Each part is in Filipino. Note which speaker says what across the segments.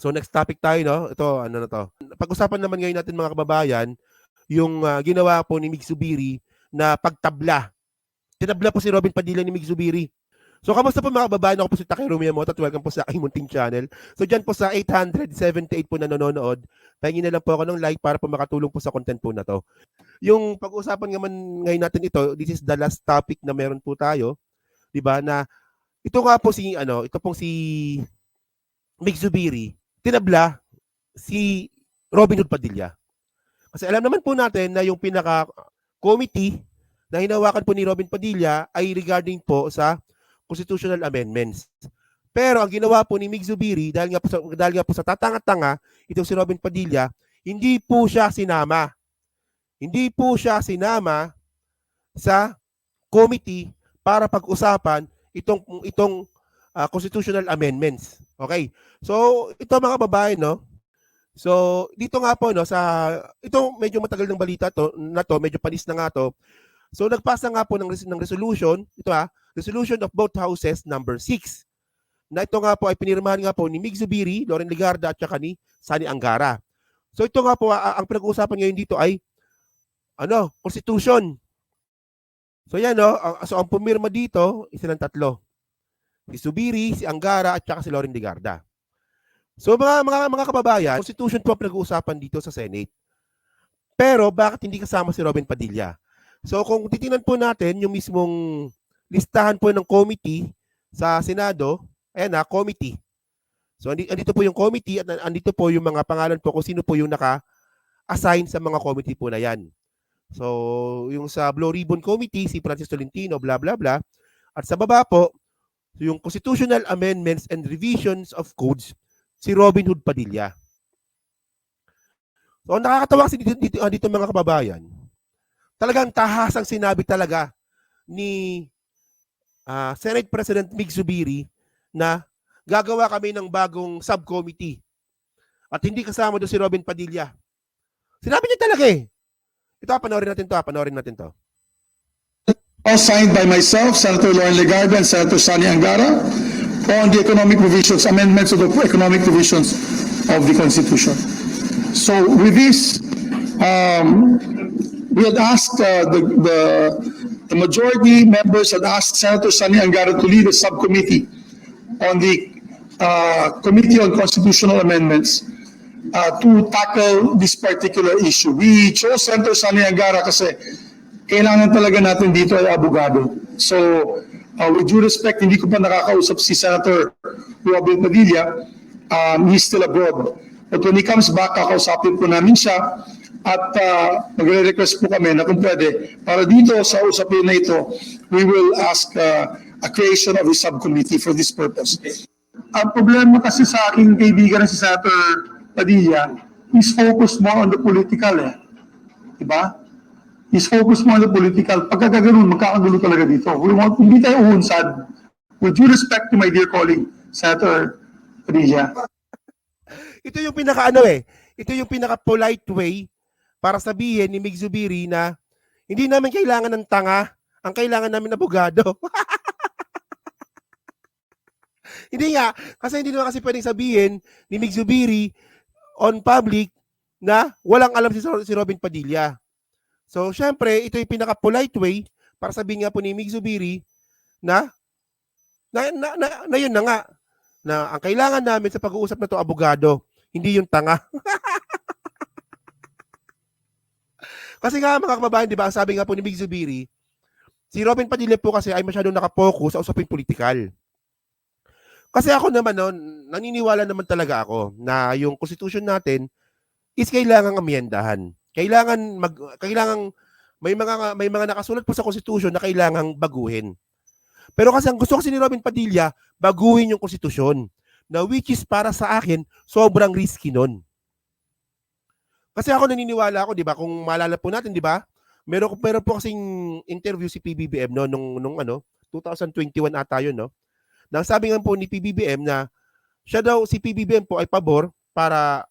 Speaker 1: So next topic tayo, no? Ito, ano na to. Pag-usapan naman ngayon natin mga kababayan, yung ginawa po ni Mig Zubiri na pagtabla. Tinabla po si Robin Padilla ni Mig Zubiri. So, kamusta po mga kababayan? Ako po si Takeru Miyamoto at welcome po sa aking munting channel. So, dyan po sa 878 po na nanonood, pahingin na lang po ako ng like para po makatulong po sa content po na to. Yung pag-uusapan naman ngayon natin ito, this is the last topic na meron po tayo, 'di ba? Na ito nga po si ito pong si Mig Zubiri, tinabla si Robin Hood Padilla. Kasi alam naman po natin na yung pinaka committee na hinawakan po ni Robin Padilla ay regarding po sa constitutional amendments. Pero ang ginawa po ni Mig Zubiri, dahil nga po sa tatanga-tanga, itong si Robin Padilla, hindi po siya sinama. Hindi po siya sinama sa committee para pag-usapan itong constitutional amendments. Okay? So, ito mga babae, no? So, dito nga po, no, ito medyo matagal ng balita na to, medyo panis na nga to. So, nagpasa nga po ng resolution, Resolution of both houses number 6. Na ito nga po ay pinirmahan nga po ni Mig Zubiri, Loren Legarda at saka ni Sani Angara. So, ito nga po, ang pinag-uusapan ngayon dito ay Constitution. So, yan, no? So, ang pumirma dito, isa ng tatlo. Si Zubiri, si Angara at saka si Loren Legarda. So mga kababayan, Constitution po ang pinag-uusapan dito sa Senate. Pero bakit hindi kasama si Robin Padilla? So kung titingnan po natin yung mismong listahan po ng committee sa Senado, ayan na, committee. So andito po yung committee at andito po yung mga pangalan po kung sino po yung naka-assign sa mga committee po na yan. So yung sa Blue Ribbon Committee, si Francis Tolentino, blah blah blah. At sa baba po, yung Constitutional Amendments and Revisions of Codes, si Robin Hood Padilla. So, nakakatawa kasi dito mga kababayan. Talagang tahasang sinabi talaga ni Senate President Mig Zubiri na gagawa kami ng bagong subcommittee at hindi kasama doon si Robin Padilla. Sinabi niya talaga eh. Ito, panoorin natin to.
Speaker 2: All signed by myself, Senator Loren Legarda, and Senator Sani Angara on the economic provisions, amendments of the economic provisions of the Constitution. So with this, we had asked, the majority members had asked Senator Sani Angara to lead a subcommittee on the Committee on Constitutional Amendments to tackle this particular issue. We chose Senator Sani Angara kasi kailangan talaga natin dito ay abogado. So, with due respect, hindi ko pa nakakausap si Senator Robin Padilla. He's still abroad. But when he comes back, kakausapin po namin siya at magre-request po kami na kung pwede, para dito sa usapin na ito, we will ask a creation of a subcommittee for this purpose. Ang problema kasi sa aking kaibigan na si Senator Padilla, he's focused more on the political eh. Diba? He's focused more on the political. Pagka ganoon, magkakagulo talaga dito. Hindi tayo uhunsad. With due respect to my dear colleague, Senator Padilla.
Speaker 1: Ito yung ito yung pinaka-polite way para sabihin ni Mig Zubiri na hindi namin kailangan ng tanga, ang kailangan namin abogado. Hindi nga, kasi hindi naman kasi pwedeng sabihin ni Mig Zubiri on public na walang alam si Robin Padilla. So, syempre, ito yung pinaka-polite way para sabihin nga po ni Mig Zubiri na yun na nga, na ang kailangan namin sa pag-uusap na to abogado, hindi yung tanga. Kasi nga mga kababayan, di ba, ang sabi nga po ni Mig Zubiri, si Robin Padilla po kasi ay masyadong nakapokus sa usaping politikal. Kasi ako naman, naniniwala naman talaga ako na yung constitution natin is kailangang amyendahan. Kailangan may mga nakasulat po sa constitution na kailangang baguhin. Pero kasi ang gusto kasi ni Robin Padilla, baguhin yung konstitusyon. Na which is para sa akin, sobrang risky nun. Kasi ako naniniwala ako, 'di ba? Kung maalala po natin, 'di ba? Meron po kasing interview si PBBM nung 2021 ata 'yun, no. Nang sabi nga po ni PBBM na si PBBM po ay pabor para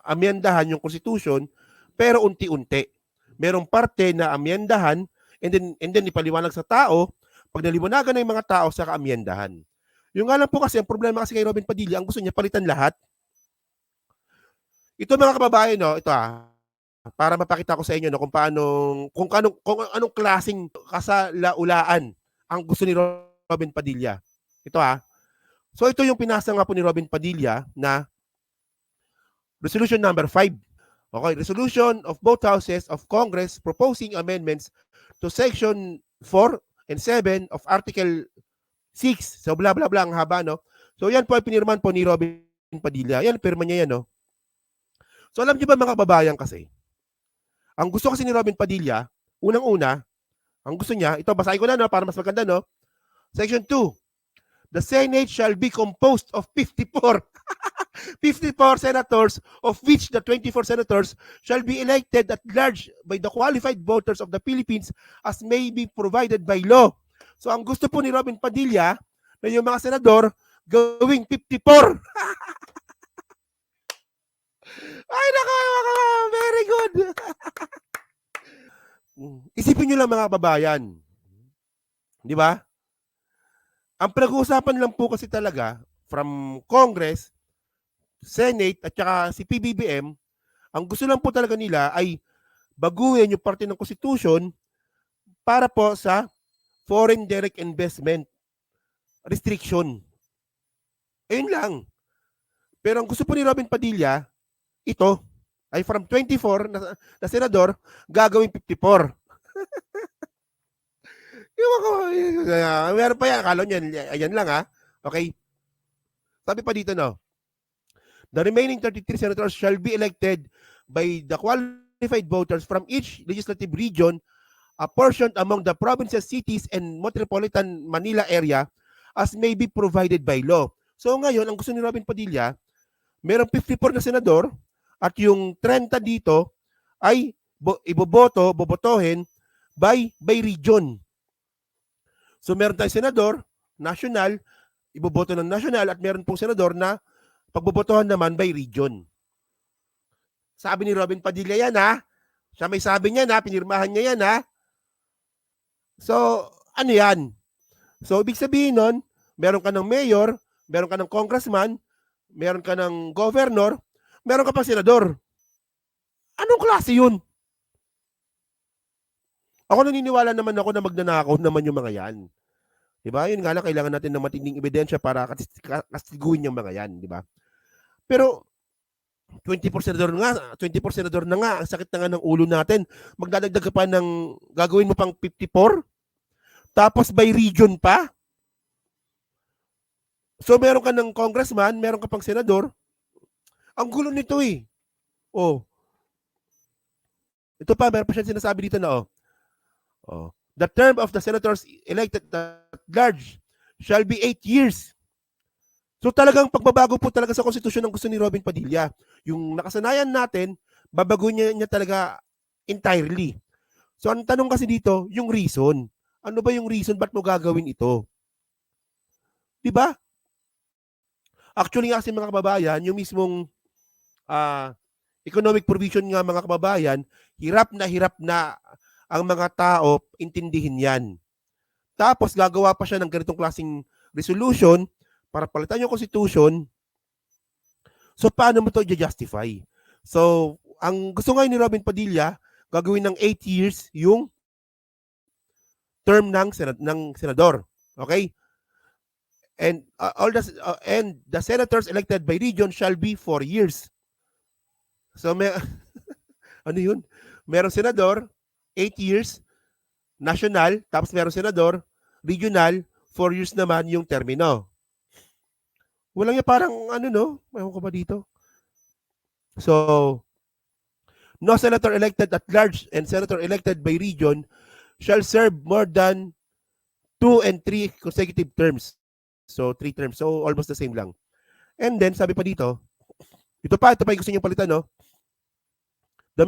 Speaker 1: amyendahan yung constitution pero unti-unti. Merong parte na amyendahan and then ipaliwanag sa tao, pag naliwanagan ng mga tao sa kaamyendahan. Yung nga lang po kasi, ang problema kasi kay Robin Padilla, ang gusto niya palitan lahat. Ito mga kababayan, no, ito para mapakita ko sa inyo no, kung anong klaseng kasalaulaan ang gusto ni Robin Padilla. Ito So ito yung pinasa nga po ni Robin Padilla na resolution number 5. Okay, resolution of both houses of Congress proposing amendments to section 4 and 7 of Article 6. So bla bla bla, ang haba, no? So yan po ay pinirman po ni Robin Padilla. Yan, pirma niya yan, no? So alam niyo ba mga kababayan kasi, ang gusto kasi ni Robin Padilla, unang-una, ang gusto niya, ito basahin ko na, no, para mas maganda, no? Section 2. The Senate shall be composed of 54 senators, of which the 24 senators shall be elected at large by the qualified voters of the Philippines as may be provided by law. So ang gusto po ni Robin Padilla na yung mga senador gawing 54. Ay, nako, very good. Isipin nyo lang mga kababayan. Di ba? Ang pinag-uusapan lang po kasi talaga from Congress, Senate, at saka si PBBM, ang gusto lang po talaga nila ay baguhin yung parte ng Constitution para po sa foreign direct investment restriction. Ayun lang. Pero ang gusto po ni Robin Padilla, ito, ay from 24 na senador, gagawin 54. Meron pa yan, akala nyo, ayan lang Okay. Sabi pa dito, no, the remaining 33 senators shall be elected by the qualified voters from each legislative region apportioned among the provinces, cities, and metropolitan Manila area as may be provided by law. So ngayon, ang gusto ni Robin Padilla, merong 54 na senador at yung 30 dito ay bobotohin by region. So meron tayong senador, national, iboboto ng national, at meron pong senador na pagbobotohan naman by region. Sabi ni Robin Padilla yan Siya may sabi niya pinirmahan niya yan So, ano yan? So, ibig sabihin nun, meron ka ng mayor, meron ka ng congressman, meron ka ng governor, meron ka pang senador. Anong klase yun? Ako naniniwala naman ako na magnanakaw naman yung mga yan. Diba? Yun nga lang, kailangan natin ng matinding ebidensya para kastiguin yung mga yan. Diba? Pero, 24 senador na nga, ang sakit na nga ng ulo natin. Magdadagdag ka pa ng, gagawin mo pang 54? Tapos by region pa? So, meron ka ng congressman, meron ka pang senador. Ang gulo nito Ito pa, meron pa siya sinasabi dito na the term of the senators elected at large shall be 8 years. So talagang pagbabago po talaga sa konstitusyon ng gusto ni Robin Padilla. Yung nakasanayan natin, babaguhin niya talaga entirely. So ang tanong kasi dito, yung reason. Ano ba yung reason ba't mo gagawin ito? Diba? Actually nga kasi mga kababayan, yung mismong economic provision nga mga kababayan, hirap na ang mga tao intindihin yan. Tapos gagawa pa siya ng ganitong klaseng resolution para palitan yung constitution. So paano mo to i-justify? So ang gusto ngayon ni Robin Padilla, gagawin ng 8 years yung term ng senador. Okay? And the senators elected by region shall be 4 years. So ano yun? Merong senador 8 years, national, tapos meron senador, regional, 4 years naman yung termino. Walang niya parang mayroon ko ba dito? So, no senator elected at large and senator elected by region shall serve more than 2 and 3 consecutive terms. So, 3 terms. So, almost the same lang. And then, sabi pa dito, ito pa yung gusto niyo palitan, The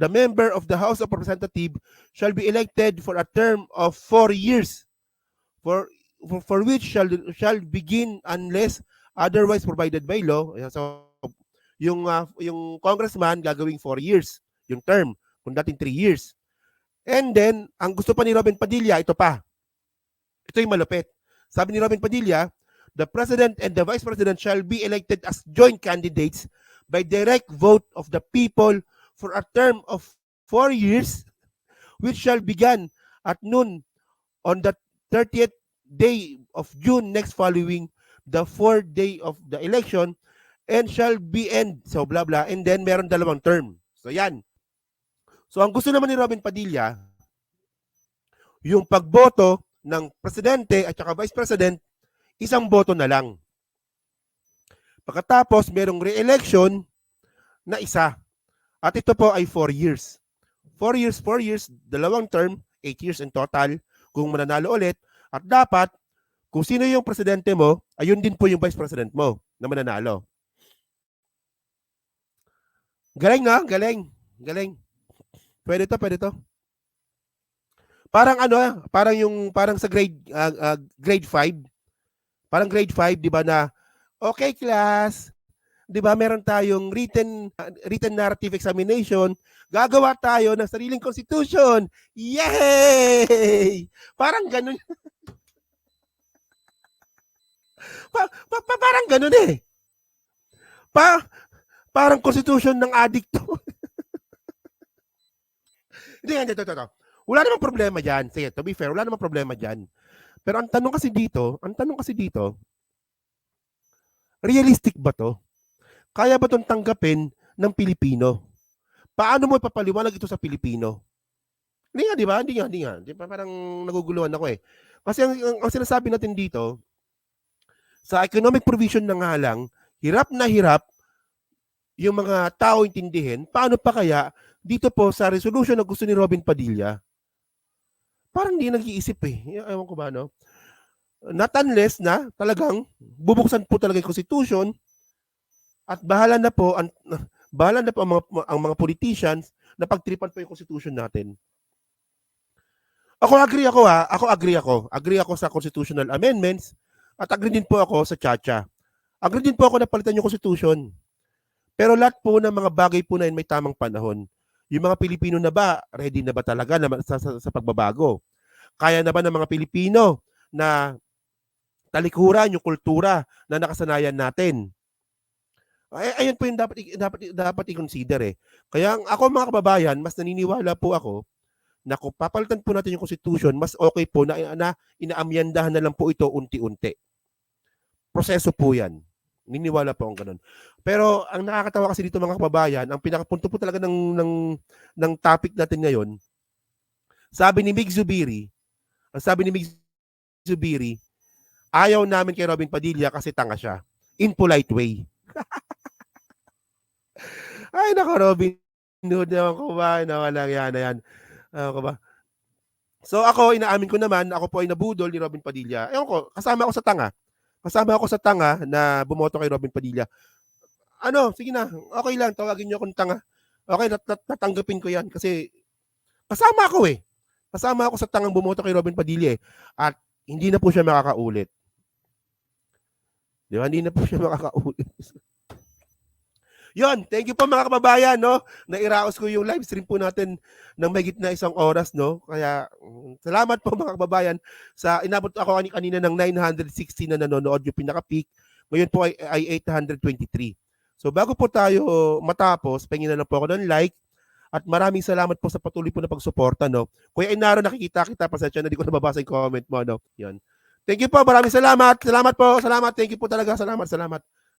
Speaker 1: member of the House of Representatives shall be elected for a term of 4 years, for which shall begin unless otherwise provided by law. So yung congressman gagawing 4 years yung term, kung dating 3 years. And then ang gusto pa ni Robin Padilla, ito pa. Ito yung malupit. Sabi ni Robin Padilla, the President and the Vice President shall be elected as joint candidates by direct vote of the people for a term of 4 years, which shall begin at noon on the 30th day of June next following the 4th day of the election, and shall be end, so blah blah, and then meron dalawang term. So yan. So ang gusto naman ni Robin Padilla, yung pagboto ng presidente at saka vice president, isang boto na lang. Pagkatapos, merong re-election na isa. At ito po ay 4 years. 4 years, dalawang term, 8 years in total, kung mananalo ulit. At dapat, kung sino yung presidente mo, ayun din po yung vice president mo na mananalo. Galing na, galing. Pwede to. Parang parang sa grade 5. Parang grade 5, 'di ba, na okay class, 'di ba, meron tayong written narrative examination, gagawa tayo ng sariling constitution. Yay! Parang ganun. Parang ganun eh. Parang constitution ng addict to. Hindi, ito. Wala namang problema dyan. Sige, to be fair, wala namang problema dyan. Pero ang tanong kasi dito, realistic ba to? Kaya ba itong tanggapin ng Pilipino? Paano mo ipapaliwanag ito sa Pilipino? Hindi nga, di ba? Hindi nga. Di ba? Parang naguguluhan ako eh. Kasi ang sinasabi natin dito, sa economic provision na nga lang, hirap na hirap yung mga tao intindihin. Paano pa kaya dito po sa resolution na gusto ni Robin Padilla? Parang hindi nag-iisip eh. Ewan ko ba, no? Not unless na talagang bubuksan po talaga yung constitution at bahala na po ang mga politicians na pagtripan po yung constitution natin. Agree ako sa constitutional amendments at agree din po ako sa Chacha. Agree din po ako na palitan yung constitution. Pero lahat po ng mga bagay po na yun may tamang panahon. Yung mga Pilipino na ba, ready na ba talaga sa pagbabago? Kaya na ba ng mga Pilipino na talikuran yung kultura na nakasanayan natin? Ayun po yung dapat i-consider eh. Kaya ako mga kababayan, mas naniniwala po ako na kung papalitan po natin yung constitution, mas okay po na inaamyandahan na lang po ito unti-unti. Proseso po yan. Niniwala po ang ganun. Pero ang nakakatawa kasi dito mga kababayan, ang pinakapunto po talaga ng topic natin ngayon, sabi ni Mig Zubiri, ayaw namin kay Robin Padilla kasi tanga siya. In polite way. Ay, nako, Robin Hood naman ko ba? Nawalang yan. Ako ba? So ako, inaamin ko naman, ako po ay nabudol ni Robin Padilla. Ewan ko, kasama ako sa tanga na bumoto kay Robin Padilla. Sige na, okay lang, tawagin niyo akong tanga. Okay, natanggapin ko yan kasi kasama ako eh. Kasama ako sa tangang bumoto kay Robin Padilla eh. At hindi na po siya makakaulit. Di ba? Hindi na po siya makakaulit. Yon, thank you po mga kababayan, no? Nairaos ko yung live stream po natin ng mahigit na 1 oras, no? Kaya salamat po mga kababayan sa inabot ako kanina ng 960 na nanonood yung pinaka-peak. Ngayon po ay 823. So bago po tayo matapos, pahingin na lang po ako ng like at maraming salamat po sa patuloy po na pagsuporta, no? Kuya Inaro, nakikita kita, pasensya na di ko nababasa yung comment mo, no? Yon. Thank you po, maraming salamat. Salamat po, salamat. Thank you po talaga, salamat.